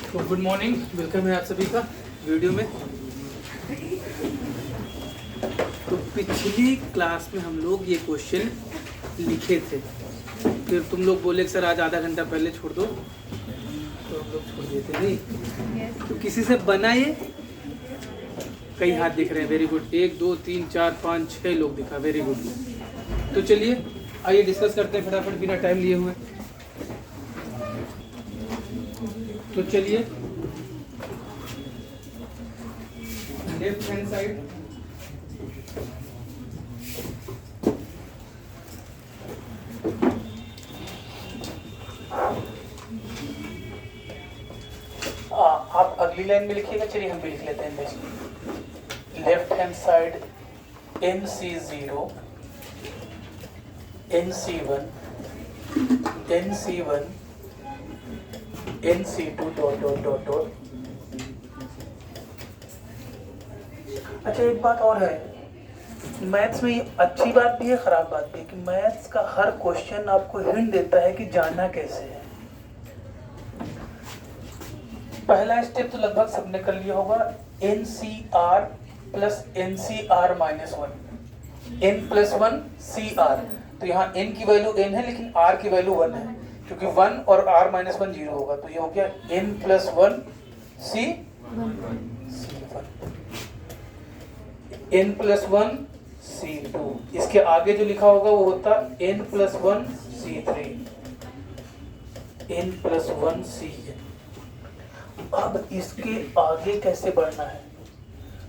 तो good morning, welcome है आप सभी का वीडियो में। तो पिछली क्लास में हम लोग ये क्वेश्चन लिखे थे, फिर तुम लोग बोले कि सर आज आधा घंटा पहले छोड़ दो, तो हम लोग छोड़ देते नहीं। तो किसी से बना ये? कई हाथ दिख रहे हैं, वेरी गुड। 1 2 3 4 5 6 लोग दिखा, वेरी गुड। तो चलिए आइए डिस्कस करते हैं फटाफट बिना टाइम लिए हुए। तो चलिए लेफ्ट हैंड साइड आप अगली लाइन में लिखिएगा। चलिए हम भी लिख लेते हैं। Left hand side NC0 NC1 NC1 NC2 dot dot dot dot. अच्छा, एक बात और है, मैथ्स में ये अच्छी बात भी है, खराब बात भी है कि मैथ्स का हर क्वेश्चन आपको हिंट देता है कि जानना कैसे है। पहला स्टेप तो लगभग सबने कर लिया होगा, NCR plus NCR minus 1, N plus 1 CR। तो यहाँ N की वैल्यू N है लेकिन R की वैल्यू 1 है, क्योंकि 1 और R माइनस 1 0 होगा। तो ये हो गया N plus 1 C1, N plus 1 C2। इसके आगे जो लिखा होगा वो होता N plus 1 C3, N plus 1 CN। अब इसके आगे कैसे बढ़ना है?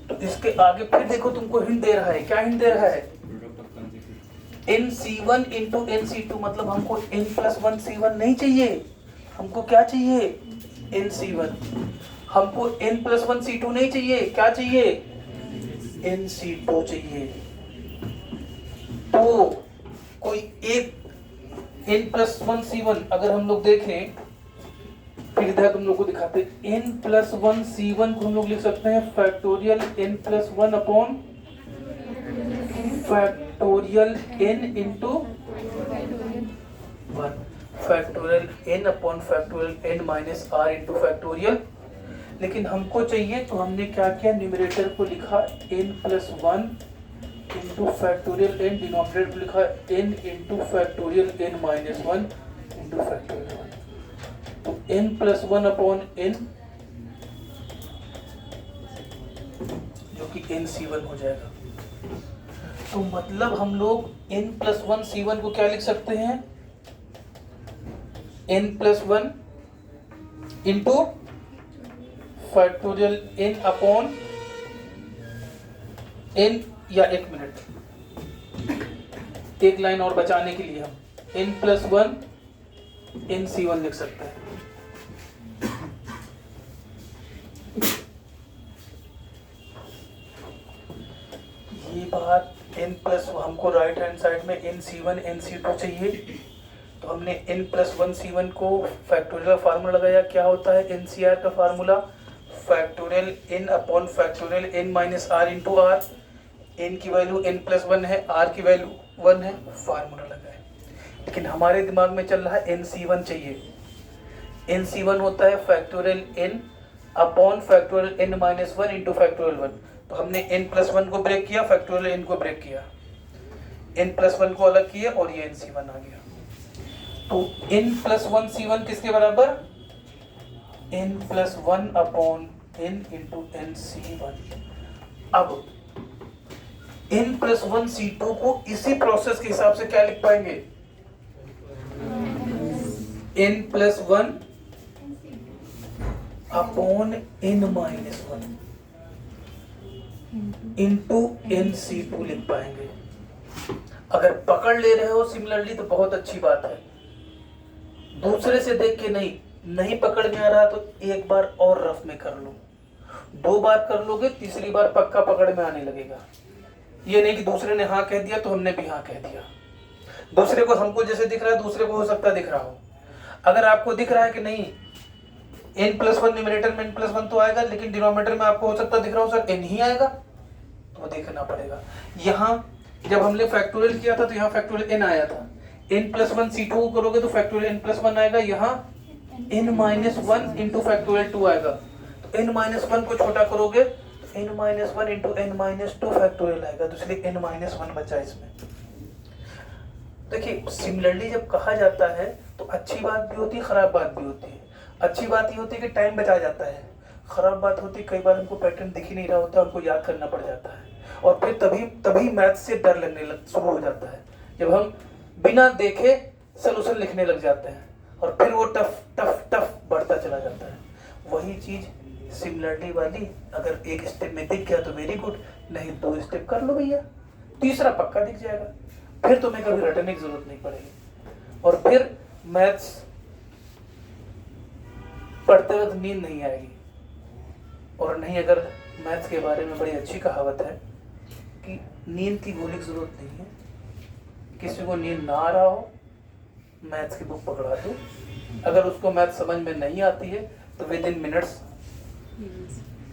तो इसके आगे फिर देखो, तुमको हिंट दे रहा है। क्या हिंट दे रहा है? NC1 इंटू NC2, मतलब हमको N प्लस 1 C1 नहीं चाहिए, हमको क्या चाहिए? NC1। हमको N प्लस 1 C2 नहीं चाहिए, क्या चाहिए? NC2 चाहिए। तो कोई एक N प्लस 1 C1 अगर हम लोग देखें, फिर इधर तुम लोग को दिखाते, N प्लस 1 C1 को हम लोग लिख सकते हैं factorial N plus 1 upon factorial N into 1, factorial N upon factorial N minus R into factorial. लेकिन हमको चाहिए तो हमने क्या किया, न्यूमरेटर को लिखा N plus 1 into factorial N, denominator को लिखा N into factorial N minus 1 into factorial 1। तो N प्लस 1 अपॉन N, जो कि NC1 हो जाएगा। तो मतलब हम लोग N प्लस 1 C1 को क्या लिख सकते हैं? N plus 1 into factorial N upon N, या एक मिनट, एक लाइन और बचाने के लिए हम N प्लस 1 NC1 लिख सकते हैं। ये बात N प्लस, हमको राइट हैंड साइड में NC1 NC2 चाहिए, तो हमने N प्लस 1 C1 को फैक्टोरियल फार्मूला लगाया। क्या होता है NCR का formula? Factorial N upon factorial N minus R into R। N की वैल्यू N प्लस 1 है, R की वैल्यू 1 है, फार्मूला लगाए। लेकिन हमारे दिमाग में चल रहा है NC1 चाहिए। NC1 होता है factorial N upon factorial N minus 1 into factorial 1। तो हमने N प्लस 1 को ब्रेक किया, फैक्टोरियल N को ब्रेक किया, N प्लस 1 को अलग किया और ये NC1 आ गया। तो N प्लस 1 C1 किसके बराबर? N plus 1 upon N into NC1। अब N प्लस 1 C2 को इसी प्रोसेस के हिसाब से क्या लिख पाएंगे? N plus 1 upon N minus 1 into NC2 लिख पाएंगे। अगर पकड़ ले रहे हो सिमिलरली तो बहुत अच्छी बात है, दूसरे से देख के नहीं पकड़ में आ रहा तो एक बार और रफ में कर लो, 2 बार कर लोगे, तीसरी बार पक्का पकड़ में आने लगेगा। ये नहीं कि दूसरे ने हाँ कह दिया तो हमने भी हाँ कह दिया। दूसरे को हमको जैसे दिख रहा है, दूसरे को हो सकता दिख रहा हो। अगर आपको दिख रहा है कि नहीं N प्लस 1 न्यूमरेटर में N प्लस 1 तो आएगा, लेकिन डिनोमिनेटर में आपको हो सकता दिख रहा हो सर N ही आएगा, तो देखना पड़ेगा। यहाँ जब हमने फैक्टोरियल किया था तो यहाँ फैक्टोरियल N आया था, n+1 C2 को करोगे तो फैक्टोरियल n+1 आएगा, यहाँ n-1 इंटू फैक्टोरियल 2 आएगा। तो n-1 को छोटा करोगे तो n-1 इंटू n-2 फैक्टोरियल आएगा, तो इसलिए n-1 बचा इसमें। देखिए सिमिलरली जब कहा जाता है तो अच्छी बात भी होती है, खराब बात भी होती है। अच्छी बात ये होती है कि टाइम बचा जाता है, खराब बात होती है कई बार हमको पैटर्न दिख ही नहीं रहा होता, हमको याद करना पड़ जाता है, और फिर तभी मैथ से डर लगने शुरू हो जाता है, जब हम बिना देखे सोल्यूशन लिखने लग जाते हैं और फिर वो टफ टफ टफ बढ़ता चला जाता है। वही चीज सिमिलरली वाली अगर एक स्टेप में दिख गया तो वेरी गुड, नहीं 2 स्टेप कर लो भैया, तीसरा पक्का दिख जाएगा, फिर तुम्हें कभी रटने की जरूरत नहीं पड़ेगी, और फिर मैथ्स पढ़ते वक्त नींद नहीं आएगी। और नहीं, अगर मैथ्स के बारे में बड़ी अच्छी कहावत है कि नींद की गोली की जरूरत नहीं है, किसी को नींद ना आ रहा हो मैथ्स की बुक पकड़ा दो, अगर उसको मैथ समझ में नहीं आती है तो विद इन मिनट्स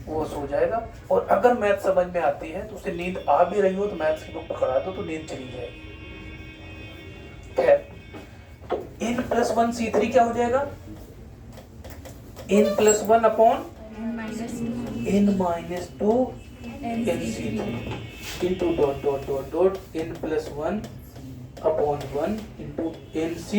वो सो जाएगा, और अगर मैथ समझ में आती है तो उसे नींद आ भी रही हो तो मैथ्स की बुक पकड़ा दो तो नींद चली जाएगी। खैर, तो n+1 C3 क्या हो जाएगा, n+1 upon n-2 nC3 into dot dot dot dot n+1 upon 1 into nC।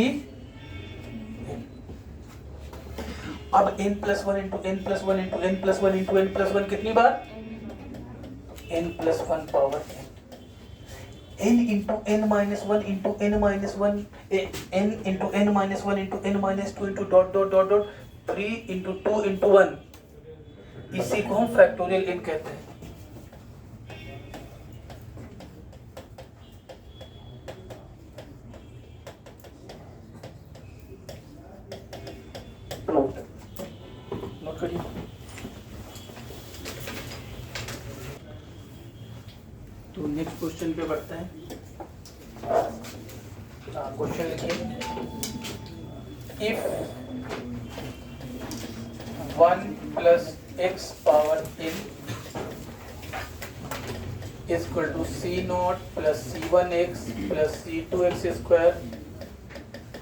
अब n+1 into n+1 into n+1 into n+1 कितनी बार, n+1 power n into n-1 into n-1 n into n-1 into n-2 into dot dot dot dot 3 into 2 into 1, इसी को हम factorial n कहते हैं। Note करिए। तो next question पे बढ़ते हैं। क्वेश्चन लिखिए, if 1 + x power n is equal to C0 plus C1x plus C2x square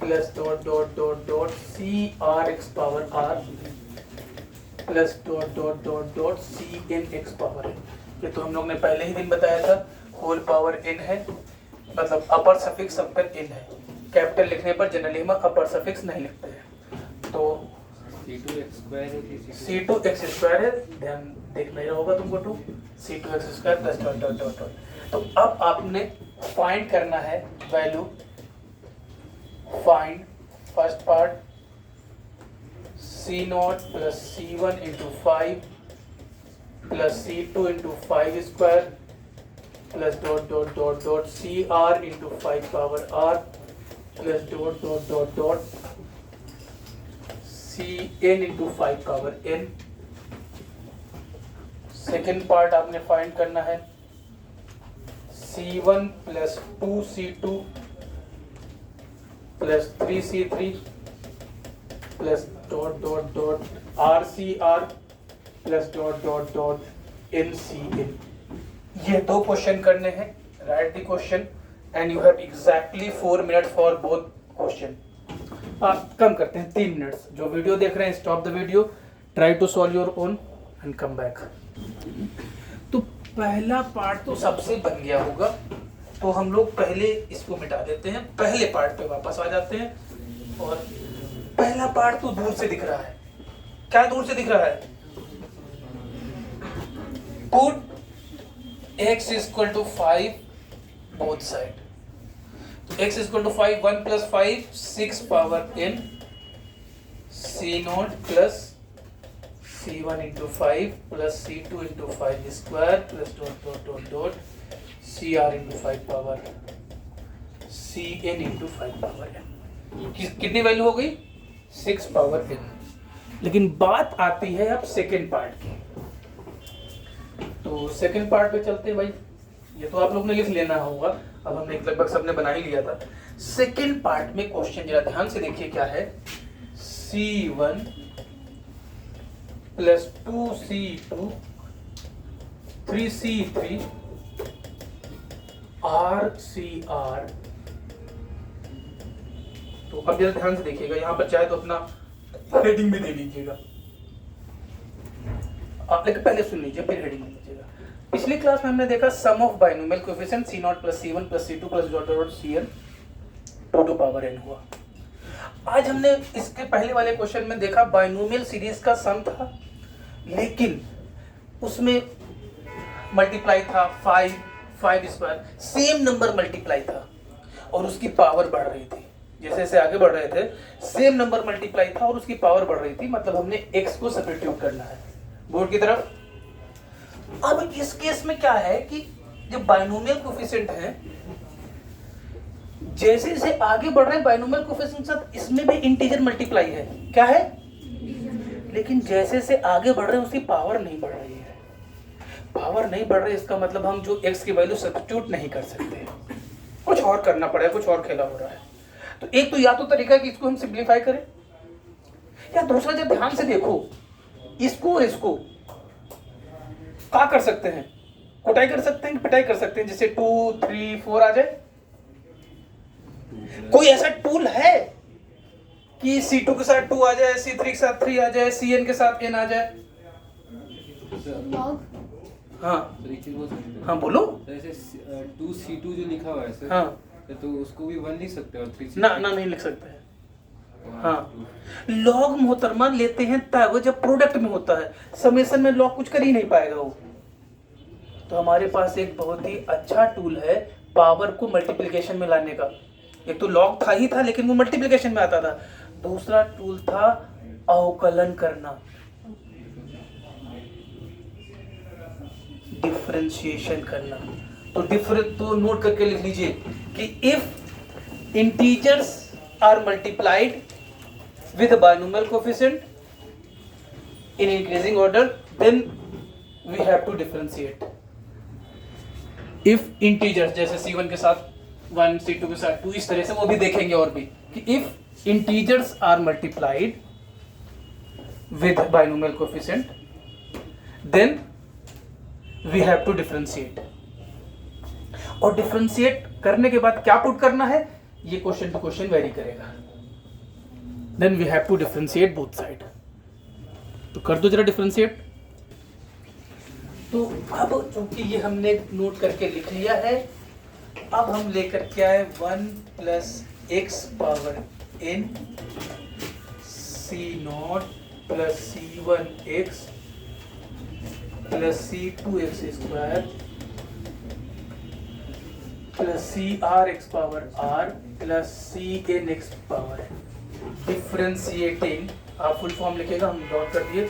plus dot dot dot dot CRx power r plus dot dot dot dot CNx power n। ये तो हम लोग ने पहले ही दिन बताया था, होल पावर n है, मतलब अपर सफिक्स सब पर n है। कैपिटल लिखने पर जनरली हम अपर सफिक्स नहीं लिखते हैं, तो C2x² है, ध्यान देखना ही होगा तुमको, two C2x² plus dot dot dot dot. तो अब आपने फाइंड करना है value, find first part C0 plus C1 into 5 plus C2 into 5 square plus dot dot dot dot CR into 5 power R plus dot dot dot dot CN into 5 power N। Second part आपने find करना है C1 plus 2C2 plus 3C3 plus dot dot dot RCR plus dot dot dot NCN। ये 2 question करने हैं, right the question and you have exactly 4 minute for both question. आप कम करते हैं 3 minutes, जो वीडियो देख रहे हैं stop the video, try to solve your own and come back. तो पहला पार्ट तो सबसे बन गया होगा, तो हम लोग पहले इसको मिटा देते हैं, पहले पार्ट पे वापस आ जाते हैं। और पहला पार्ट तो दूर से दिख रहा है, क्या दूर से दिख रहा है, पुट x = 5 बोथ साइड, तो x = 5, 1 + 5 6 power n C0 plus C1 into 5 plus C2 into 5 square plus dot dot dot dot CR into 5 power CN into 5 power n। कितनी वैल्यू हो गई, 6 पावर n। लेकिन बात आती है अब सेकेंड पार्ट की, तो सेकेंड पार्ट पे चलते हैं भाई। ये तो आप लोग ने लिख लेना होगा, अब हमने लगभग सबने बना ही लिया था। सेकेंड पार्ट में क्वेश्चन जरा ध्यान से देखिए क्या है, C1 plus 2C2 3C3 RCR तो अब जरा ध्यान से देखिएगा, यहाँ पर चाहे तो अपना हेडिंग भी दे लीजिएगा, आप लेकिन पहले सुन लीजिए फिर हेडिंग लीजिएगा। पिछली क्लास में हमने देखा sum of binomial coefficient C0 plus C1 plus C2 plus dot dot Cn to power n हुआ। आज हमने इसके पहले वाले क्वेश्चन में देखा बाइनोमियल सीरीज का सम था, लेकिन उसमें मल्टीप्लाई था 5 स्क्वायर, सेम नंबर मल्टीप्लाई था और उसकी पावर बढ़ रही थी। जैसे जैसे आगे बढ़ रहे थे सेम नंबर मल्टीप्लाई था और उसकी पावर बढ़ रही थी, मतलब हमने x को सब्स्टिट्यूट करना है बोर्ड की तरफ। अब इस केस में क्या है कि जब बाइनोमियल कोएफिशिएंट है, जैसे जैसे आगे बढ़ रहे हैं बाइनोमियल कोएफिशिएंट साथ इसमें भी इंटीजर मल्टीप्लाई है, क्या है, लेकिन जैसे जैसे आगे बढ़ रहे हैं उसकी पावर नहीं बढ़ रही है। पावर नहीं बढ़ रही इसका मतलब हम जो x की वैल्यू सब्स्टिट्यूट नहीं कर सकते, कुछ और करना पड़ेगा, कुछ और खेला हो रहा है। तो एक तो या तो तरीका है कि इसको हम सिंप्लीफाई करें, या दूसरा जब ध्यान से देखो इसको क्या कर सकते हैं, कुटाई कर सकते हैं, पिटाई कर सकते हैं, जैसे 2 3 4 आ जाए। कोई ऐसा टूल है कि C2 के साथ 2 आ जाए, C3 के साथ 3 आ जाए, Cn के साथ n आ जाए? हाँ हाँ बोलो। जैसे 2C2 जो लिखा हुआ है सर, हाँ तो उसको भी 1 लिख सकते हो और 3C2 ना नहीं लिख सकते हैं। हाँ लॉग मोहतरमा लेते हैं तब जब प्रोडक्ट में होता है, समेशन में लॉग कुछ कर ही नहीं पाएगा वो। तो हमारे पास एक बहुत ही अच्छा टूल है पावर को मल्टीप्लिकेशन में लाने का। एक तो लॉग था ही था लेकिन वो मल्टीप्लिकेशन में आता था, दूसरा टूल था अवकलन करना, डिफरेंशिएशन करना। तो नोट करके लिख लीजिए कि if integers are multiplied with a binomial coefficient in increasing order, then we have to differentiate. If integers जैसे C1 के साथ 1, C2 के साथ 2, इस तरह से वो भी देखेंगे और भी कि if integers are multiplied with binomial coefficient, then we have to differentiate. और differentiate करने के बाद क्या पुट करना है, ये क्वेश्चन टू क्वेश्चन वेरी करेगा। Then we have to differentiate both side. तो कर दो जरा डिफरेंशिएट। तो अब चूंकि ये हमने नोट करके लिख लिया है, अब हम लेकर के आए 1 plus x power n C0 plus C1 x plus C2 x square plus CR x power r plus CN x power n। Differentiating, आप फुल फॉर्म लिखेगा, हम डॉट कर दिए,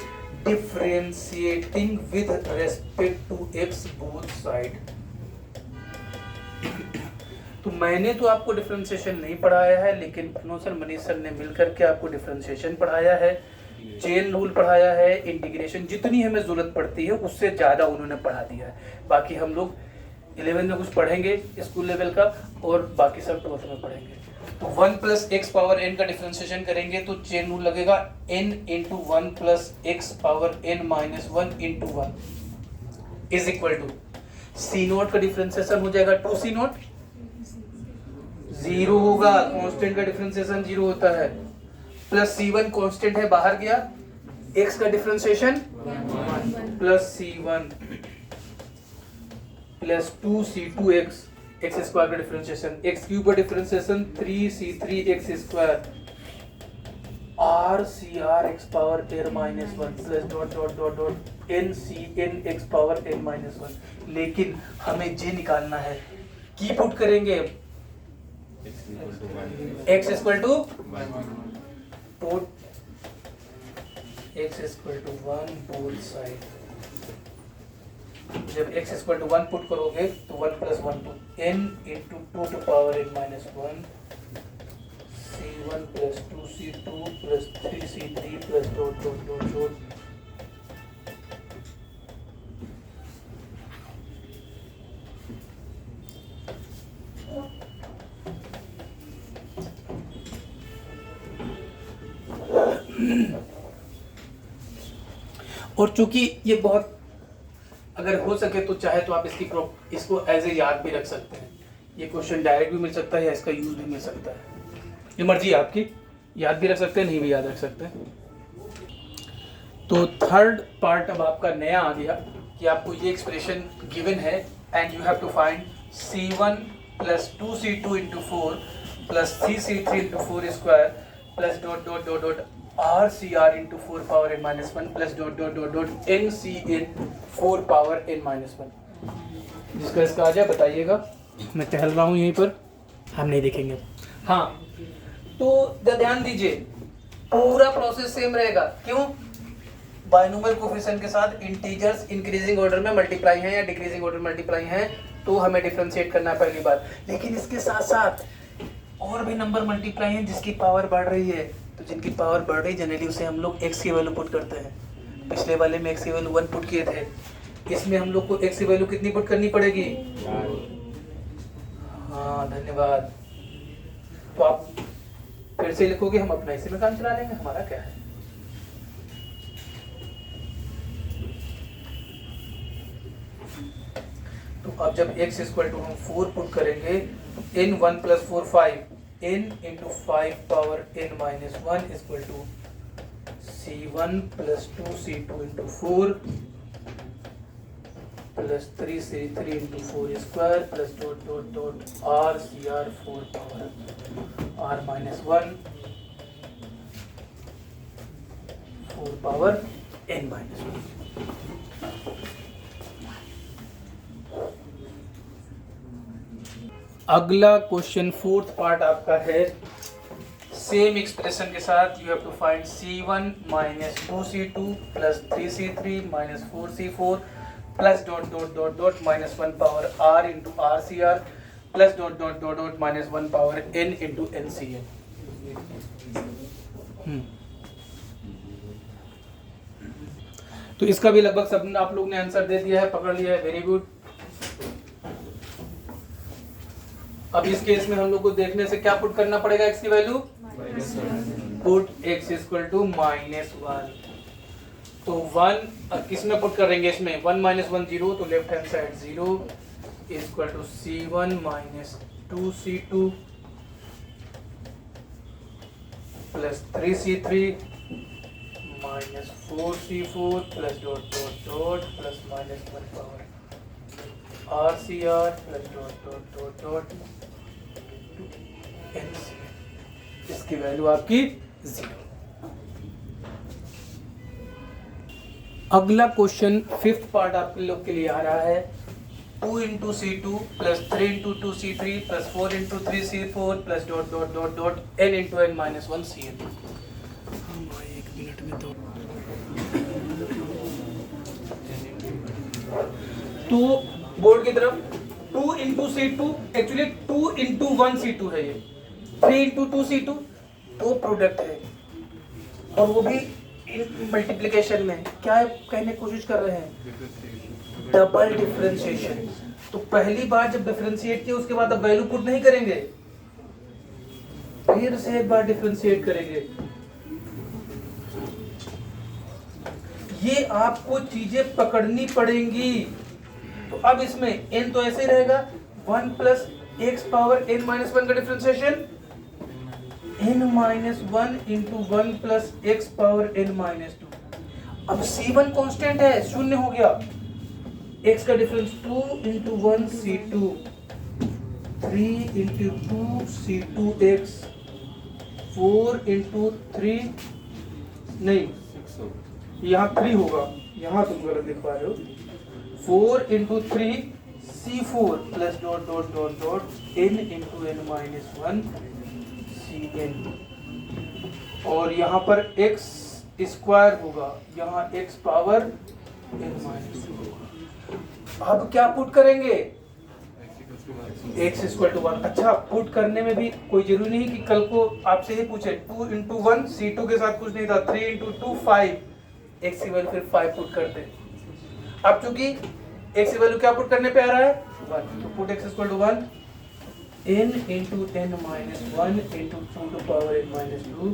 differentiating with respect to x both side. तो मैंने तो आपको differentiation नहीं पढ़ाया है, लेकिन प्रणव सर मनीष सर ने मिलकर के आपको डिफरेंशिएशन पढ़ाया है, चेन रूल पढ़ाया है, इंटीग्रेशन जितनी हमें जरूरत पड़ती है उससे ज़्यादा उन्होंने पढ़ा दिया है। बाकी हम लोग 11 में कुछ पढ़ेंगे स्कूल लेवल का, और बाकी सब 12th में पढ़ेंगे। तो 1 प्लस एक्स पावर n का डिफरेंशिएशन करेंगे तो चेन रूल लगेगा n into 1 plus x power n minus 1 into 1 is equal to C0 का डिफरेंशिएशन हो जाएगा 2C0, 0 होगा, कांस्टेंट का डिफरेंशिएशन 0 होता है, प्लस C1 कांस्टेंट है बाहर गया, x का differentiation plus C1 plus 2C2x x square का डिफरेंशिएशन, एक्स क्यूब का differentiation 3C3x square r CR x power n minus 1 plus dot dot dot dot NCN x power n minus 1। लेकिन हमें जे निकालना है, की पुट करेंगे x equal to put x equal to 1 both side. जब x equal to 1 put करोगे तो 1 plus 1 तो n into 2 two power n minus 1 C1 plus 2C2 plus 3C3 plus dot dot dot dot. और चूंकि ये बहुत, अगर हो सके तो चाहे तो आप इसको एज ए याद भी रख सकते हैं। ये क्वेश्चन डायरेक्ट भी मिल सकता है या इसका यूज भी मिल सकता है। ये मर्जी है आपकी, याद भी रख सकते हैं, नहीं भी याद रख सकते हैं। तो थर्ड पार्ट अब आपका नया आ गया कि आपको ये एक्सप्रेशन गिवन है and you have to find C1 plus 2C2 into 4 plus 3C3 into 4 square plus dot dot dot dot RCR into 4 power n minus 1 plus dot dot dot dot NCN 4 power n minus 1। जिसका इसका आ जाए बताइएगा। मैं टहल रहा हूँ यहीं पर, हम नहीं देखेंगे। हाँ, तो ध्यान दीजिए, पूरा प्रोसेस सेम रहेगा। क्यों? बायनोमियल कोफिशिएंट के साथ इंटीजर्स इंक्रीजिंग ऑर्डर में मल्टीप्लाई हैं या डिक्रीजिंग ऑर्डर मल्टीप्लाई हैं, तो हमें डिफरेंशिएट करना है पहली बात। लेकिन इसके साथ साथ और भी नंबर मल्टीप्लाई हैं जिसकी पावर बढ़ रही है, तो जिनकी पावर बढ़ रही जनरली उसे हम लोग x की वैल्यू पुट करते हैं। पिछले वाले में x की वैल्यू 1 पुट किए थे, इसमें हम लोग को x की वैल्यू कितनी पुट करनी पड़ेगी? हाँ, धन्यवाद। तो आप फिर से लिखोगे, हम अपना इसी में काम चला लेंगे, हमारा क्या है। तो अब जब x इक्वल टू हम 4 पुट करेंगे, n 1 plus 4 5, n into 5 power n minus 1 equal to C1 plus 2C2 into 4 plus 3C3 into 4 square plus dot dot dot RCR 4 power r minus 1 4 power n minus 1। अगला question fourth part आपका है same expression के साथ। You have to find C1 minus 2C2 plus 3C3 minus 4C4 plus dot dot dot dot minus 1 power R into RCR plus dot dot dot dot minus 1 power N into NCN। तो इसका भी लगभग सब आप लोग ने answer दे दिया है, पकड़ लिया है, वेरी गुड। अब इस केस में हम लोग को देखने से क्या पुट करना पड़ेगा x की value? Put x equal to -1। तो 1 किस में पुट करेंगे? इसमें 1 माइनस 1 0, तो left hand side 0 equal to C1 minus 2C2 plus 3C3 minus 4C4 plus dot dot dot plus minus 1 power RCR plus dot dot dot dot NCN। इसकी value आपकी 0। अगला question fifth part आपके लोग के लिए आ रहा है 2 into C2 plus 3 into 2C3 plus 4 into 3C4 plus dot dot dot dot n into n minus 1 CN। एक मिनट में तो बोर्ड की तरफ 2 into C2 actually 2 into 1 C2 है, ये 3 इंटू 2 C2 दो प्रोडक्ट है और वो भी मल्टीप्लिकेशन में। क्या कहने की कोशिश कर रहे हैं? Double differentiation. तो पहली बार जब डिफरेंशिएट किया उसके बाद अब वैल्यू पुट नहीं करेंगे, फिर से एक बार डिफरेंशिएट करेंगे। ये आपको चीजें पकड़नी पड़ेंगी। तो अब इसमें n तो ऐसे ही रहेगा, 1 plus x power n minus 1 का differentiation n minus 1 into 1 plus x power n minus 2। अब C1 कांस्टेंट है, शून्य हो गया। x का difference 2 into 1 C2 3 into 2 C2x 4 into 3 नहीं, यहाँ 3 होगा, यहाँ तुम गलत लिख पा रहे हो। 4 into 3 C4 plus dot dot dot dot n into n minus 1 CN। और यहाँ पर x स्क्वायर होगा, यहाँ x पावर n माइनस 2 होगा। अब क्या पुट करेंगे? x equal to 1। अच्छा, पुट करने में भी कोई जरूरी नहीं कि कल को आपसे ही पूछे। 2 इंटू 1 C2 के साथ कुछ नहीं था, 3 इंटू 2 5, x की वैल्यू फिर 5 पुट करते। अब चूंकि x की वैल्यू क्या पुट करने पे आ रहा है? 1, तो put x equal to 1 n into n minus 1 into 2 two power n minus 2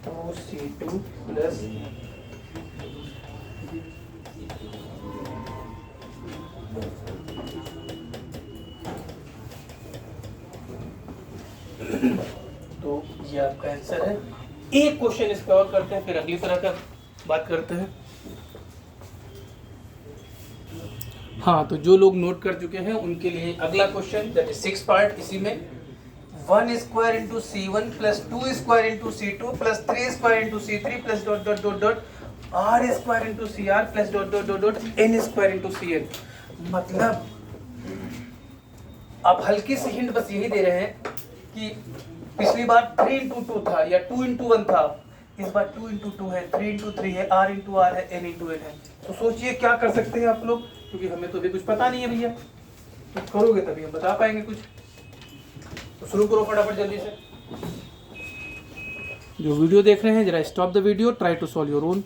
2C2 plus आपका आंसर है। एक क्वेश्चन इस पे और करते हैं, फिर अगली तरह का बात करते हैं। हाँ, तो जो लोग नोट कर चुके हैं उनके लिए अगला क्वेश्चन, दैट इज 6 पार्ट। इसी में 1 square into C1 plus 2 square into C2 plus 3 square into C3 plus dot dot dot dot R square into CR plus dot dot dot dot N square into CN। मतलब आप हल्की सी hint बस यही दे रहे हैं कि पिछली बार 3 इंटू 2 था या 2 इंटू 1 था, इस बार 2 इंटू 2 है, 3 इंटू 3 है, R इंटू R है, N इंटू N है। तो सोचिए क्या कर सकते हैं आप लोग, क्योंकि हमें तो अभी कुछ पता नहीं है भैया, तो करोगे तभी हम बता पाएंगे कुछ। तो शुरू करो फटाफट जल्दी से। जो वीडियो देख रहे हैं जरा stop the video, try to solve your own.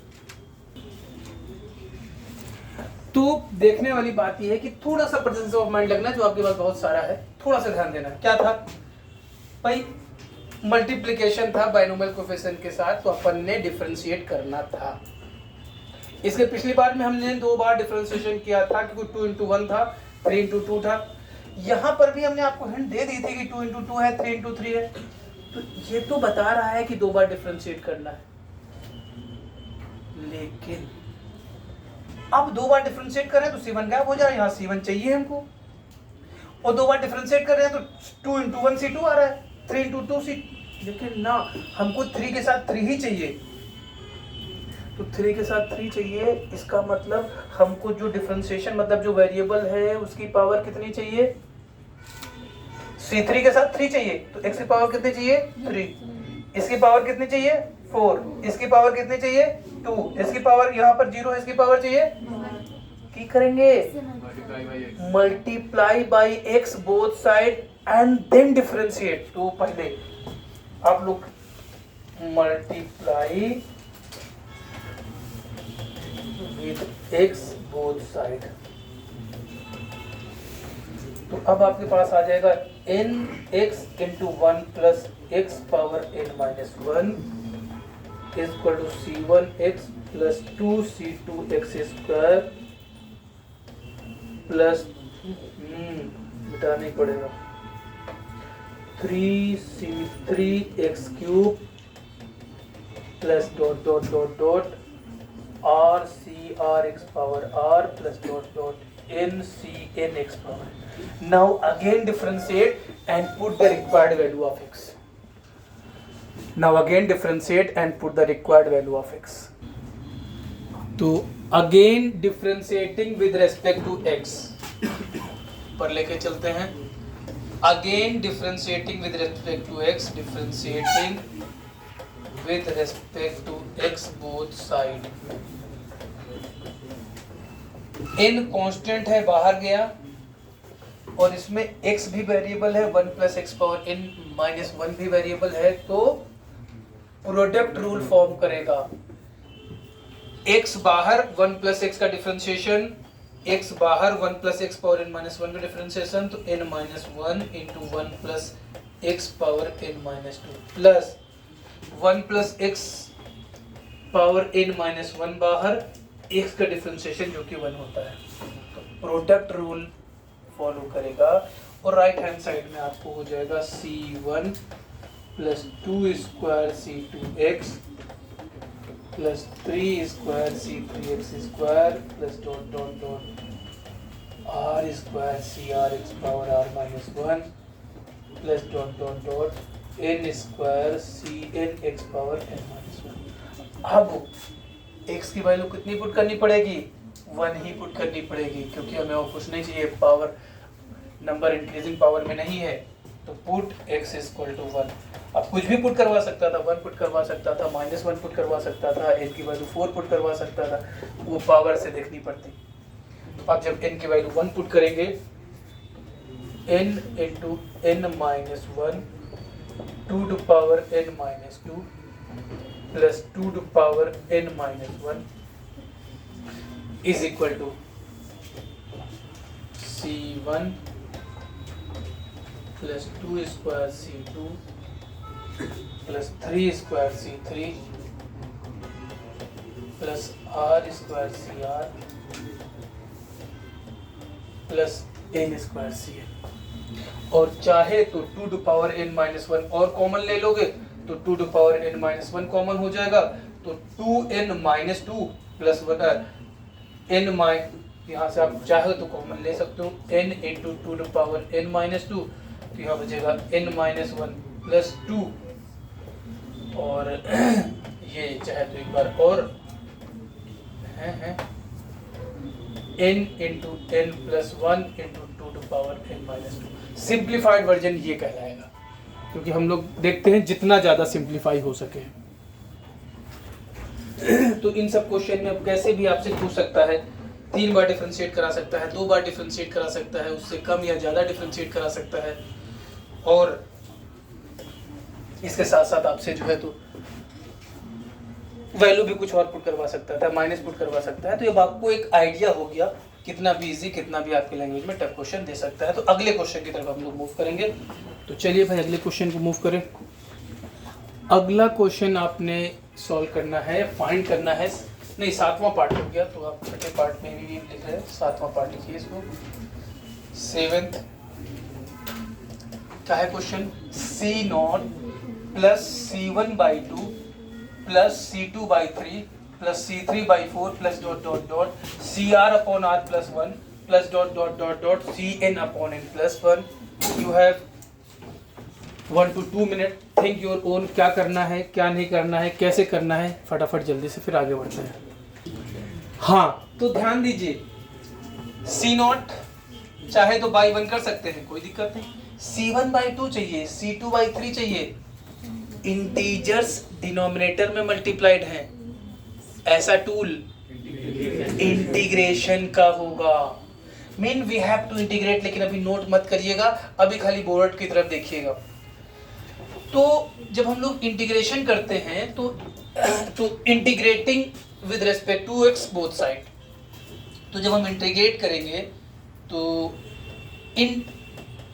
तो देखने वाली बात यह है कि थोड़ा सा प्रेजेंस ऑफ माइंड लगना, जो आपके पास बहुत सारा है, थोड़ा सा ध्यान देना। क्या था भाई, मल्टीप्लिकेशन था बाइनोमियल कोएफिशिएंट के साथ, तो अपन ने डिफरेंशिएट करना था। इसके पिछली बार में हमने 2 बार डिफरेंशिएशन किया था, क्योंकि 2 इंटू 1 था, 3 इंटू 2 था। यहाँ पर भी हमने आपको हिंट दे दी थी कि 2 इंटू 2 है, 3 इंटू 3 है। तो ये तो बता रहा है कि 2 बार डिफरेंशिएट करना है, लेकिन अब 2 बार डिफरेंशिएट करें तो C1 गायब हो जाए, यहाँ C1 चाहिए हमको। और 2 बार डिफरेंशिएट कर रहे हैं तो 2 इंटू 1 C2 आ रहा है, 3 इंटू 2 C, लेकिन ना, हमको 3 के साथ 3 ही चाहिए। तो 3 के साथ 3 चाहिए, इसका मतलब हमको जो डिफरेंशिएशन, मतलब जो वेरिएबल है उसकी पावर कितनी चाहिए, C3 के साथ 3 चाहिए। तो x की पावर कितनी चाहिए, 3, इसकी पावर कितनी चाहिए, 4, इसकी पावर कितनी चाहिए, 2, इसकी पावर यहाँ पर 0 है, इसकी पावर चाहिए, की करेंगे multiply by x both side and then differentiate. तो पहले आप लोग multiply with x both side, तो अब आपके पास आ जाएगा nx into 1 plus x power n minus 1 equal to C1x plus 2C2x square plus मिटाने पड़ेगा 3C3x cube plus dot dot dot dot RCRx power r plus dot dot NCNx power. Now again differentiate and put the required value of x. Now again differentiate and put the required value of x. तो again differentiating with respect to x पर लेके चलते हैं। Again differentiating with respect to x, differentiating with respect to x both side. n constant है, बाहर गया, और इसमें x भी वेरिएबल है, 1 plus x power n minus 1 भी वेरिएबल है, तो प्रोडक्ट रूल फॉर्म करेगा। x बाहर 1 प्लस एक्स का डिफरेंशिएशन, x बाहर 1 plus x power n minus 1 का डिफरेंशिएशन, तो n minus 1 into 1 plus x power n minus 2 plus 1 plus x power n minus 1 बाहर, x का डिफरेंशिएशन जो कि 1 होता है, तो प्रोडक्ट रूल फॉलो करेगा। और राइट हैंड साइड में आपको हो जाएगा C1 plus 2 square C2x plus 3 square C3x square plus dot dot dot R square CRx power r minus 1 plus dot dot dot n square CNx power n minus 1। अब x की value कितनी put करनी पड़ेगी, 1 ही put करनी पड़ेगी, क्योंकि हमें और कुछ नहीं चाहिए, पावर नंबर इंक्रीजिंग पावर में नहीं है। तो पुट x इक्वल टू 1। अब कुछ भी पुट करवा सकता था, 1 पुट करवा सकता था, माइनस 1 पुट करवा सकता था, n की वैल्यू 4 पुट करवा सकता था, वो पावर से देखनी पड़ती। अब जब n की वैल्यू 1 पुट करेंगे, n into n minus 1 2 two power n minus 2 plus 2 two power n minus 1 is equal to C1 plus 2 square C2 plus 3 square C3 plus R square CR plus n square CN। और चाहे तो 2 two power n minus 1 और common ले लोगे तो 2 two power n minus 1 common हो जाएगा, तो 2n minus 2 plus 1 n minus, यहाँ से आप चाहे तो कॉमन ले सकते हो, n into 2 two power n minus 2, तो यहाँ बचेगा n माइनस 1 प्लस 2, और ये चाहे तो एक बार और है n into n plus 1 into 2 two power n minus 2। Simplified version ये कहलाएगा, क्योंकि हम लोग देखते हैं जितना ज़्यादा सिंप्लीफाई हो सके। तो इन सब क्वेश्चन में अब कैसे भी आपसे पूछ सकता है, 3 बार डिफरेंशिएट करा सकता है, 2 बार डिफरेंशिएट करा सकता है, उससे कम या ज़्यादा डिफरेंशिएट करा सकता है, और इसके साथ साथ आपसे जो है तो वैल्यू भी कुछ और पुट करवा सकता था, माइनस पुट करवा सकता है। तो अब आपको एक आइडिया हो गया कितना भी इजी, कितना भी आपकी लैंग्वेज में टफ क्वेश्चन दे सकता है। तो अगले क्वेश्चन की तरफ हम लोग मूव करेंगे। तो चलिए भाई अगले क्वेश्चन को मूव करें। अगला क्वेश्चन आपने सॉल्व करना है, फाइंड करना है, नहीं 7वां पार्ट हो गया, तो आप छठे पार्ट में भी लिख रहे हैं, 7वां पार्ट लिखिए इसको। 7th क्या है question, C0 plus C1/2 plus C2/3 plus C3/4 plus dot dot dot CR upon R plus 1 plus dot dot dot dot CN upon N plus 1। You have 1 to 2 minute, think your own, क्या करना है क्या नहीं करना है, कैसे करना है, फटाफट जल्दी से फिर आगे बढ़ते हैं। हाँ तो ध्यान दीजिए, C0 चाहे तो बाई 1 कर सकते हैं, कोई दिक्कत नहीं, C1/2 चाहिए, C2/3 चाहिए, इंटीजर्स डिनोमिनेटर में मल्टीप्लाइड हैं, ऐसा टूल इंटीग्रेशन का होगा, mean we have to integrate. लेकिन अभी नोट मत करिएगा, अभी खाली बोर्ड की तरफ देखिएगा। तो जब हम लोग इंटीग्रेशन करते हैं तो integrating with respect to x both side, तो जब हम इंटीग्रेट करेंगे तो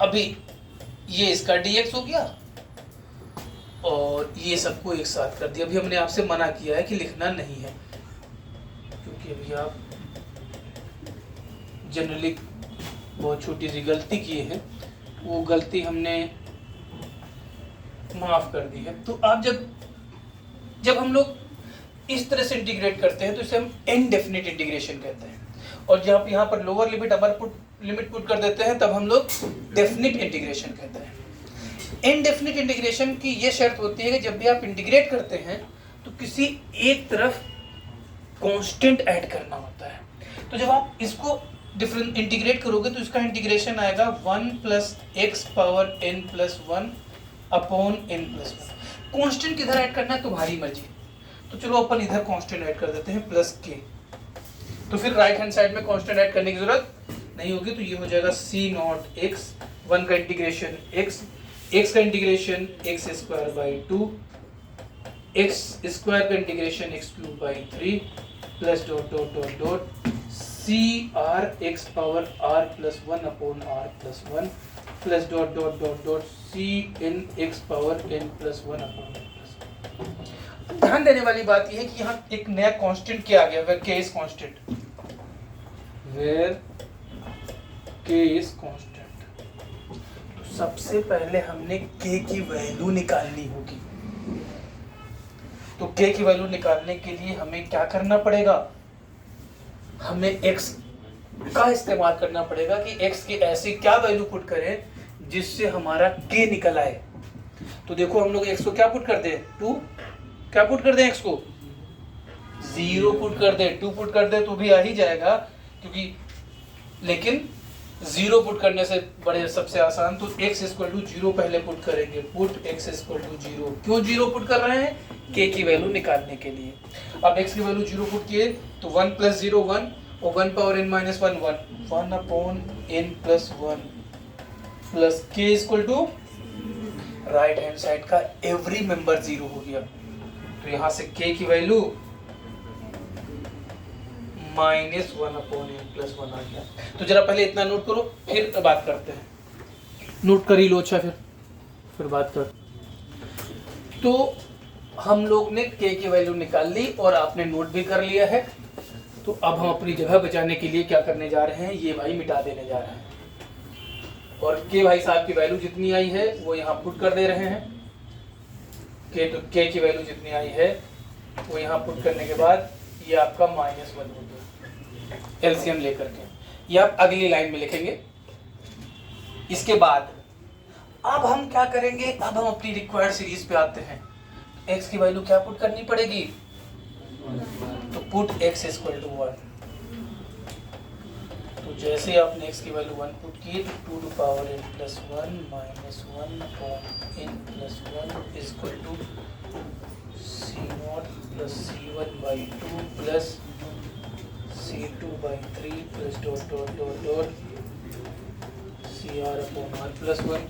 अभी ये इसका dx हो गया और ये सबको एक साथ कर दिया। अभी हमने आपसे मना किया है कि लिखना नहीं है, क्योंकि अभी आप जनरली बहुत छोटी सी गलती किए हैं, वो गलती हमने माफ कर दी है। तो आप जब हम लोग इस तरह से इंटीग्रेट करते हैं तो इसे हम इनडेफिनिट इंटीग्रेशन कहते हैं, और जब यहाँ पर lower limit upper limit put कर देते हैं तब हम लोग डेफिनिट इंटीग्रेशन कहते हैं। इनडेफिनिट इंटीग्रेशन की ये शर्त होती है कि जब भी आप इंटीग्रेट करते हैं तो किसी एक तरफ कांस्टेंट ऐड करना होता है। तो जब आप इसको डिफरेंट इंटीग्रेट करोगे तो इसका इंटीग्रेशन आएगा 1 plus x power n plus 1 upon n plus 1। Constant किधर ऐड करना है तुम्हारी मर्जी, तो चलो अपन इधर कांस्टेंट ऐड कर देते हैं प्लस k, तो फिर राइट हैंड साइड में कांस्टेंट ऐड करने की जरूरत नहीं होगी। तो ये हो जाएगा C0 x, 1 का इंटीग्रेशन x का इंटीग्रेशन x²/2, x² का integration x³ plus dot dot dot dot CR x power r plus 1 upon r plus 1 plus dot dot dot dot CN x power n plus 1 upon n plus 1। ध्यान देने वाली बात यह है कि यहाँ एक नया कांस्टेंट क्या आ गया, where k is constant, where k is constant. तो सबसे पहले हमने k की वैल्यू निकालनी होगी। तो k की वैल्यू निकालने के लिए हमें क्या करना पड़ेगा, हमें x का इस्तेमाल करना पड़ेगा कि x की ऐसी क्या वैल्यू पुट करें जिससे हमारा k निकल आए। तो देखो हम लोग x को क्या पुट कर दें, 2, क्या पुट कर दें, x को 0 पुट कर दें, 2 पुट कर दें तो भी आ ही जाएगा, क्योंकि लेकिन 0 पुट करने से बड़े सबसे आसान, तो x = 0 पहले पुट करेंगे, पुट x = 0। क्यों 0 पुट कर रहे हैं, k की वैल्यू निकालने के लिए। अब x की वैल्यू 0 पुट किए तो 1 + 0 1 और 1 power n - 1 1 upon n plus 1 plus k = right hand side का एवरी मेंबर 0 हो गया। तो यहाँ से k की वैल्यू -1 अपॉन n प्लस 1 आ गया। तो जरा पहले इतना नोट करो, फिर बात करते हैं। नोट कर ही लो, अच्छा फिर बात कर। तो हम लोग ने k की वैल्यू निकाल ली और आपने नोट भी कर लिया है। तो अब हम अपनी जगह बचाने के लिए क्या करने जा रहे हैं, ये भाई मिटा देने जा रहे हैं, और k भाई साहब की वैल्यू जितनी आई है वो यहाँ पुट कर दे रहे हैं। के, तो के की वैल्यू जितनी आई है वो यहाँ पुट करने के बाद ये आपका -1 हो गया एलसीएम लेकर के। ये आप अगली लाइन में लिखेंगे। इसके बाद अब हम क्या करेंगे, अब हम अपनी रिक्वायर्ड सीरीज पे आते हैं। x की वैल्यू क्या पुट करनी पड़ेगी, तो पुट x = 1। तो जैसे ही आपने x की वैल्यू 1 पुट की तो 2 to power n plus 1 minus 1 upon n plus 1 is equal to c0 plus c1 by 2 plus c2 by 3 plus dot dot dot dot cr upon r plus 1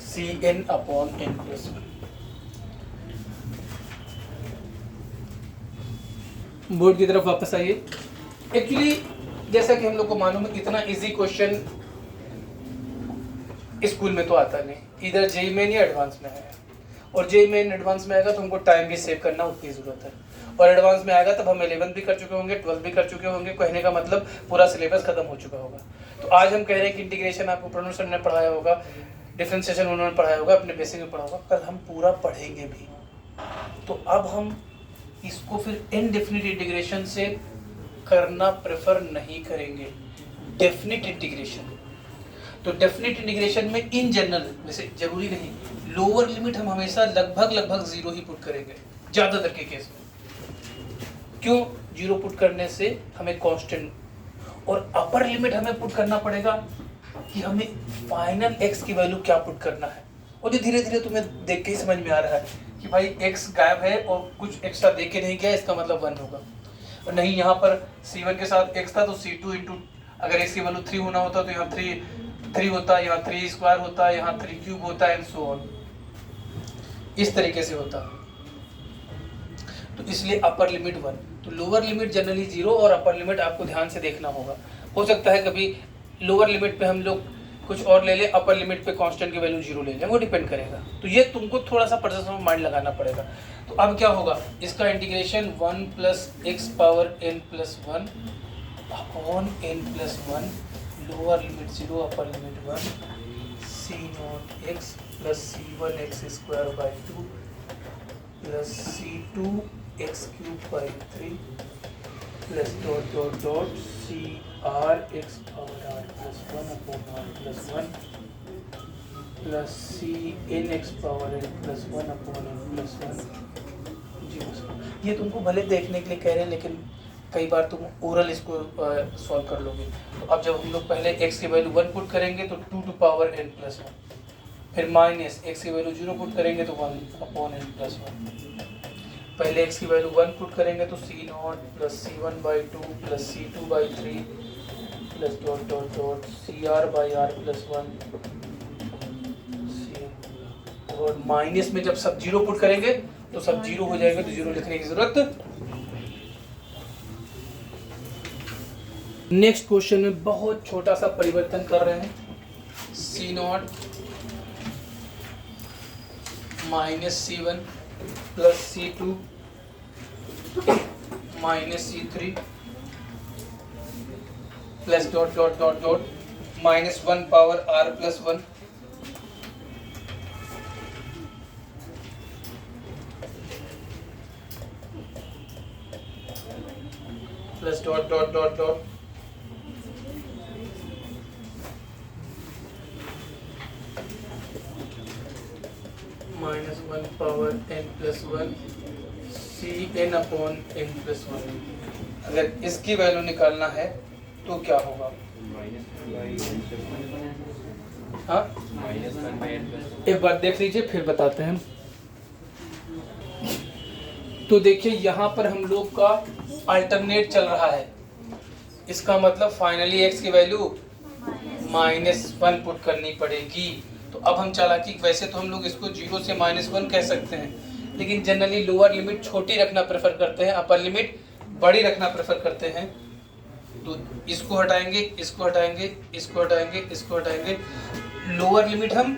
cn upon n plus 1। Board की तरफ वापस आइए। Actually जैसा कि हम लोग को मालूम है, इतना इजी क्वेश्चन स्कूल में तो आता नहीं, इधर जेईई मेन या एडवांस में है। और जेईई मेन एडवांस में आएगा तो हमको टाइम भी सेव करना उतनी ज़रूरत है। और एडवांस में आएगा तब हम 11th भी कर चुके होंगे, 12th भी कर चुके होंगे। कहने का मतलब पूरा सिलेबस खत्म हो चुका होगा। तो आज हम कह रहे हैं कि इंटीग्रेशन आपको प्रणव सर ने पढ़ाया होगा, डिफरेंशिएशन उन्होंने पढ़ाया होगा, अपने बेसिक में पढ़ा होगा, कल हम पूरा पढ़ेंगे भी। तो अब हम इसको फिर इनडेफिनिट इंटीग्रेशन से करना प्रेफर नहीं करेंगे, डेफिनिट इंटीग्रेशन। तो डेफिनिट इंटीग्रेशन में इन जनरल, वैसे जरूरी नहीं, लोअर लिमिट हम हमेशा लगभग 0 ही पुट करेंगे ज़्यादातर के केस में। क्यों 0 पुट करने से हमें कांस्टेंट, और अपर लिमिट हमें पुट करना पड़ेगा कि हमें फाइनल x की वैल्यू क्या पुट करना है। और ये धीरे धीरे तुम्हें देख के ही समझ में आ रहा है कि भाई x गायब है और कुछ एक्स्ट्रा देख के नहीं गया, इसका मतलब 1 होगा। और नहीं, यहाँ पर c1 के साथ x था तो c2 इंटू, अगर x की वैल्यू 3 होना होता तो यहाँ 3 होता, यहाँ 3 स्क्वायर होता, यहाँ 3 क्यूब होता, एंड सो ऑन, इस तरीके से होता। तो इसलिए अपर लिमिट 1, तो लोअर लिमिट जनरली 0 और अपर लिमिट आपको ध्यान से देखना होगा। हो सकता है कभी लोअर लिमिट पे हम लोग कुछ और ले लें, अपर लिमिट पे कांस्टेंट की वैल्यू 0 ले लें, वो डिपेंड करेगा। तो ये तुमको थोड़ा सा प्रोसेस में माइंड लगाना पड़ेगा। तो अब क्या होगा, इसका integration 1 + x power n + 1 upon n + 1, lower limit 0 upper limit 1, c0 x plus c1 x² by 2 plus c2 x³ by 3 plus dot dot dot cr x power r plus 1 upon r plus 1 plus cn x power n plus 1 upon n plus 1। ये तुमको भले देखने के लिए कह रहे हैं, लेकिन कई बार तुम ओरल इसको सॉल्व कर लोगे। तो अब जब हम लोग पहले x की वैल्यू 1 पुट करेंगे तो 2 to power n plus 1, फिर माइनस x की वैल्यू 0 पुट करेंगे तो 1 upon n plus 1। पहले x की वैल्यू 1 पुट करेंगे तो c0 plus c1 by 2 plus c2 by 3 plus dot dot dot cr by r plus 1, और माइनस में जब सब 0 पुट करेंगे तो सब 0 हो जाएगा, तो 0 लिखने की जरूरत। नेक्स्ट क्वेश्चन में बहुत छोटा सा परिवर्तन कर रहे हैं, c0 minus c1 plus c2 minus c3 plus dot dot dot dot minus 1 power r plus 1 plus dot dot dot dot minus 1 power n plus 1 cn upon n plus 1। अगर इसकी वैल्यू निकालना है तो क्या होगा, हाँ एक बार देख लीजिए फिर बताते हैं। तो देखिए यहाँ पर हम लोग का अल्टरनेट चल रहा है, इसका मतलब फाइनली x की वैल्यू -1 पुट करनी पड़ेगी। तो अब हम चालाकी, वैसे तो हम लोग इसको 0 से -1 कह सकते हैं, लेकिन जनरली लोअर लिमिट छोटी रखना प्रेफर करते हैं, अपर लिमिट बड़ी रखना प्रेफर करते हैं। तो इसको हटाएंगे, इसको हटाएंगे, इसको हटाएंगे, इसको हटाएंगे, लोअर लिमिट हम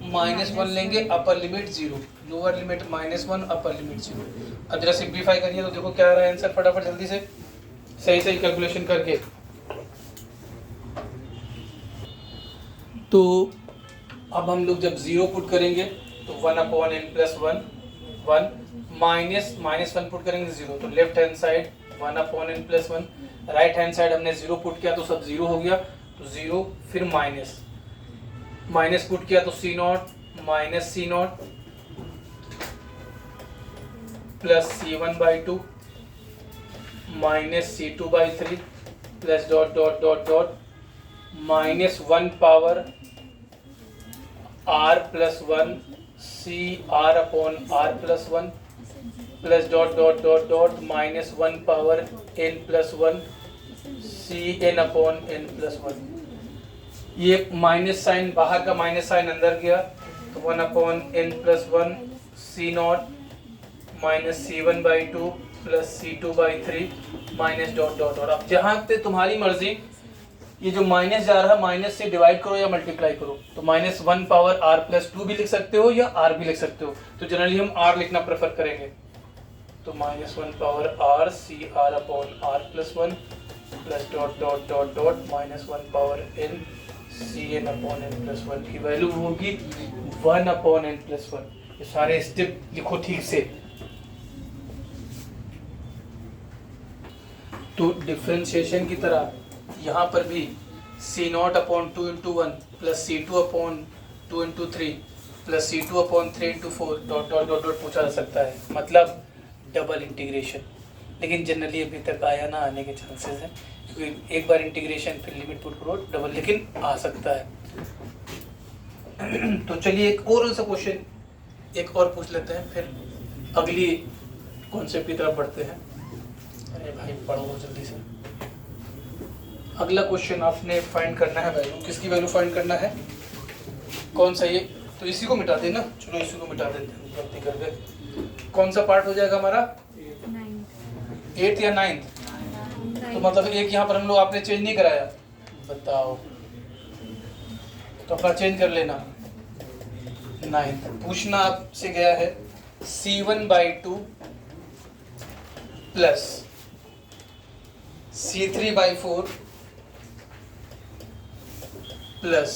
-1 लेंगे, upper limit 0, lower limit -1, upper limit 0। अब जरा सिंप्लीफाई करिए तो देखो क्या आ रहा है आंसर, फटाफट जल्दी से सही कैलकुलेशन करके। तो अब हम लोग जब 0 पुट करेंगे तो 1/n+1 -1 पुट करेंगे 0, तो left hand side 1/n+1, right hand side हमने 0 पुट किया तो सब 0 हो गया, तो 0 फिर माइनस पुट किया तो C0 -C0 plus C1/2 minus C2/3 plus dot dot dot dot -1 power r+1 CR/r+1 plus dot dot dot dot -1 power n+1 CN/n+1। ये माइनस साइन बाहर का माइनस साइन अंदर गया तो 1/n+1 C0 minus C1/2 plus C2/3 minus dot dot dot. अब जहाँ पे तुम्हारी मर्जी, ये जो माइनस जा रहा है माइनस से डिवाइड करो या मल्टीप्लाई करो, तो -1 पावर r+2 भी लिख सकते हो या r भी लिख सकते हो, तो जनरली हम r लिखना प्रेफर करेंगे, तो -1 power r CR/r+1 plus dot dot dot dot -1 power n CN/n+1 की वैल्यू होगी 1/n+1। ये सारे स्टेप लिखो ठीक से। तो डिफरेंशिएशन की तरह यहाँ पर भी C0/2 × 1 plus C2/2 × 3 plus C2/3 × 4 dot dot dot dot पूछा जा सकता है, मतलब डबल इंटीग्रेशन। लेकिन जनरली अभी तक आया ना आने के चांसेस हैं, क्योंकि एक बार इंटीग्रेशन फिर लिमिट पुट करो डबल, लेकिन आ सकता है। तो चलिए एक और सा क्वेश्चन एक और पूछ लेते हैं, फिर अगली कॉन्सेप्ट की तरफ बढ़ते हैं। अरे भाई पढ़ो जल्दी से। अगला क्वेश्चन आपने फाइंड करना है वैल्यू, किसकी वैल्यू फाइंड करना है, कौन सा ये, तो इसी को मिटा देना, चलो इसी को मिटा देते हैं गलती कर गए। कौन सा पार्ट हो जाएगा हमारा, 8th या 9th, तो मतलब एक यहाँ पर हम लोग आपने चेंज नहीं कराया, बताओ, तो अपना चेंज कर लेना। 9th पूछना आपसे गया है C1/2 plus C3/4 plus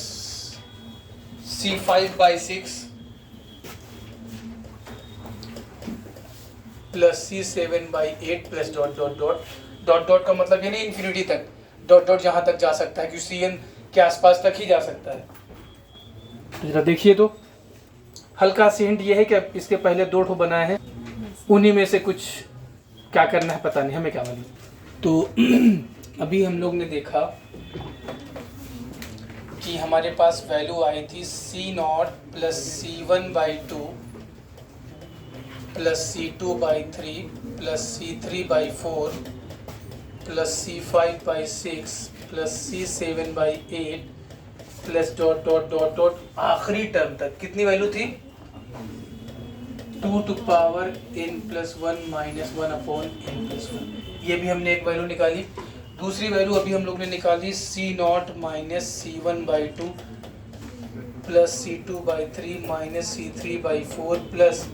C5/6 plus C7/8 plus dot dot dot dot dot का मतलब ये नहीं इन्फिनिटी तक, डॉट डॉट जहां तक जा सकता है, क्योंकि CN के आसपास तक ही जा सकता है। तो जरा देखिए, तो हल्का सी हिंट ये है कि इसके पहले 2 ठो बनाए हैं, उन्हीं में से कुछ क्या करना है पता नहीं, हमें क्या मालूम। तो अभी हम लोग ने देखा कि हमारे पास वैल्यू आई थी C0 plus C1/2 plus C2/3 plus C3/4 plus C5/6 plus C7/8 plus dot dot dot dot आखिरी टर्म तक कितनी वैल्यू थी, 2 to power n+1 - 1/n+1। ये भी हमने एक वैल्यू निकाली। दूसरी वैल्यू अभी हम लोग ने निकाली C0 minus C1/2 plus C2/3 minus C3/4 plus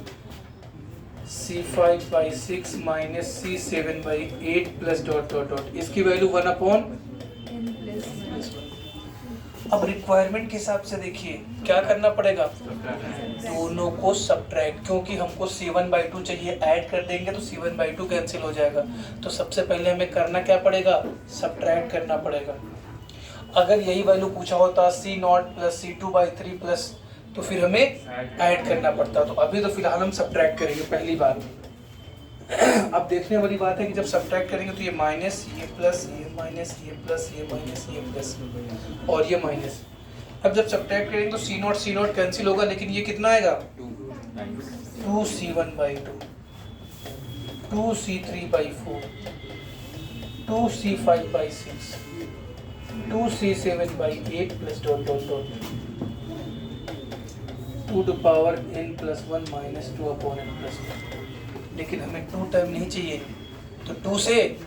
C5/6 minus C7/8 plus dot dot dot, इसकी वैल्यू 1/n+1। अब रिक्वायरमेंट के हिसाब से देखिए क्या करना पड़ेगा, दोनों को सब्ट्रैक्ट, क्योंकि हमको C1/2 चाहिए, ऐड कर देंगे तो C1/2 कैंसिल हो जाएगा, तो सबसे पहले हमें करना क्या पड़ेगा, सब्ट्रैक्ट करना पड़ेगा। अगर यही वैल्यू पूछा होता C0 प्लस C2/3 प्लस, तो फिर हमें ऐड करना पड़ता। तो अभी तो फिलहाल हम सब्ट्रैक्ट करेंगे पहली बार। अब देखने वाली बात है कि जब सब्ट्रैक्ट करेंगे तो ये माइनस, ये प्लस, ये माइनस, ये प्लस, ये माइनस, ये प्लस और ये माइनस। अब जब सब्ट्रैक्ट करेंगे तो C0 कैंसिल होगा, लेकिन ये कितना आएगा, 2C1/2 2C3/4 2C5/6 2C7/8 plus dot dot dot 2 to power n+1 minus 2/n+1। लेकिन हमें 2 टर्म नहीं चाहिए, तो 2 से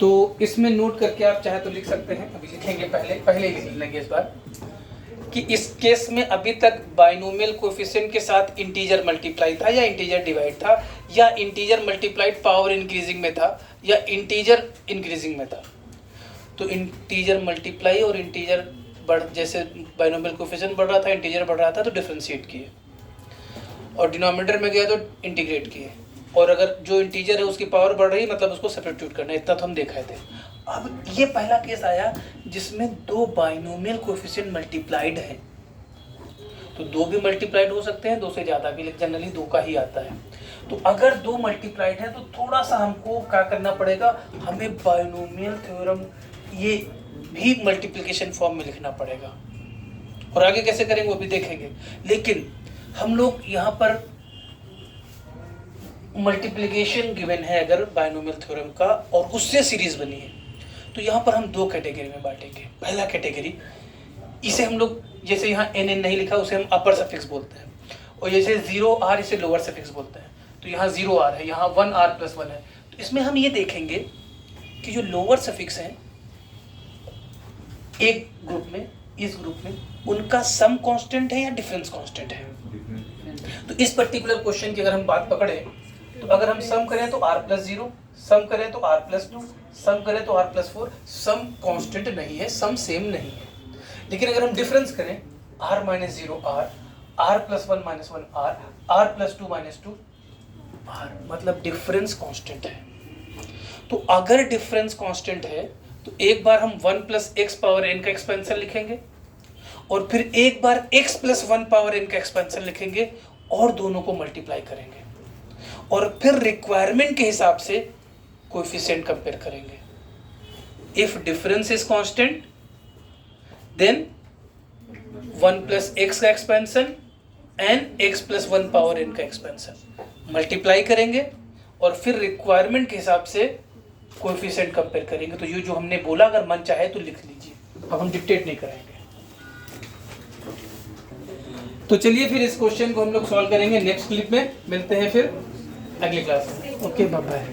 तो इसमें नोट करके आप चाहे तो लिख सकते हैं, अभी लिखेंगे, पहले ही लिख लेंगे इस बार, कि इस केस में अभी तक बाइनोमियल कोएफिशिएंट के साथ इंटीजर मल्टीप्लाई था या इंटीजर डिवाइड था या इंटीजर मल्टीप्लाइड पावर इंक्रीजिंग में था या इंटीजर इंक्रीजिंग में था। तो इंटीजर मल्टीप्लाई और इंटीजर जैसे बाइनोमियल कोएफिशिएंट बढ़ रहा था, इंटीजर बढ़ रहा था, तो डिफरेंशिएट किए, और डिनोमिनेटर में गया तो इंटीग्रेट किए, और अगर जो इंटीजर है उसकी पावर बढ़ रही मतलब उसको सब्स्टिट्यूट करना, इतना तो हम देखा थे। अब ये पहला केस आया जिसमें दो बाइनोमियल कोएफिशिएंट मल्टीप्लाइड हैं, तो दो भी मल्टीप्लाइड हो सकते हैं, दो से ज़्यादा भी, लेकिन जनरली दो का ही आता है। तो अगर दो मल्टीप्लाइड है तो थोड़ा सा हमको क्या करना पड़ेगा, हमें बाइनोमियल थ्योरम ये भी मल्टीप्लिकेशन फॉर्म में लिखना पड़ेगा, और आगे कैसे करेंगे वो भी देखेंगे। लेकिन हम लोग यहाँ पर मल्टीप्लिकेशन गिवन है अगर बाइनोमियल थ्योरम का और उससे सीरीज बनी है, तो यहाँ पर हम दो कैटेगरी में बांटेंगे। पहला कैटेगरी, इसे हम लोग जैसे यहाँ एन एन नहीं लिखा उसे हम अपर सफिक्स बोलते हैं, और जैसे 0r इसे लोअर सफिक्स बोलते हैं। तो यहाँ 0r है, यहाँ 1r+1 है। तो इसमें हम ये देखेंगे कि जो लोअर सफिक्स हैं एक ग्रुप में, इस ग्रुप में, उनका सम कांस्टेंट है या डिफरेंस कांस्टेंट है। तो इस पर्टिकुलर क्वेश्चन की अगर हम बात पकड़ें तो अगर हम सम करें तो r+0, सम करें तो r+2, सम करें तो r+4, सम कांस्टेंट नहीं है, सम सेम नहीं है। लेकिन अगर हम डिफरेंस करें r-0r, r+1-1r, r+2-2r, मतलब डिफरेंस कांस्टेंट है। तो अगर डिफरेंस कांस्टेंट है तो एक बार हम 1+x पावर n का एक्सपेंशन लिखेंगे, और फिर एक बार x+1 पावर n का एक्सपेंशन लिखेंगे, और दोनों को मल्टीप्लाई करेंगे, और फिर रिक्वायरमेंट के हिसाब से कोएफिशिएंट कंपेयर करेंगे। If difference is constant then 1+x का expansion and x+1 power n का एक्सपेंशन मल्टीप्लाई करेंगे, और फिर रिक्वायरमेंट के हिसाब से कोएफिशिएंट कंपेयर करेंगे। तो ये जो हमने बोला अगर मन चाहे तो लिख लीजिए, अब हम डिक्टेट नहीं करेंगे। तो चलिए फिर इस क्वेश्चन को हम लोग सॉल्व करेंगे नेक्स्ट क्लिप में। मिलते हैं फिर अगली क्लास में। Okay, bye bye.